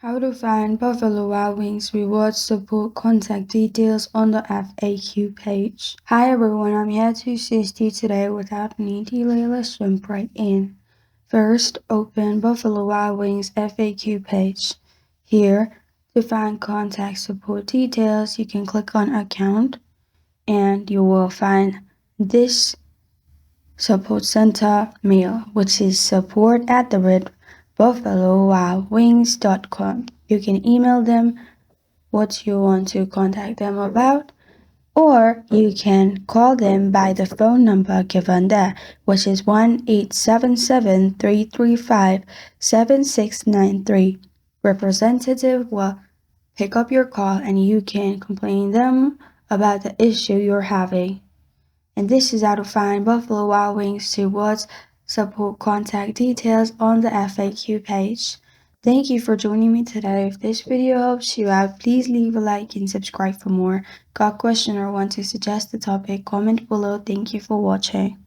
How to find Buffalo Wild Wings rewards support contact details on the FAQ page. Hi everyone, I'm here to assist you today without any delay. Let's jump right in. First, open Buffalo Wild Wings FAQ page. Here, to find contact support details, you can click on Account and you will find this support center mail, which is support@buffalowildwings.com. You can email them what you want to contact them about, or you can call them by the phone number given there, which is 1-877-335-7693. Representative will pick up your call and you can complain them about the issue you're having. And this is how to find Buffalo Wild Wings rewards support contact details on the FAQ page. Thank you for joining me today. If this video helps you out, please leave a like and subscribe for more. Got a question or want to suggest a topic? Comment below. Thank you for watching.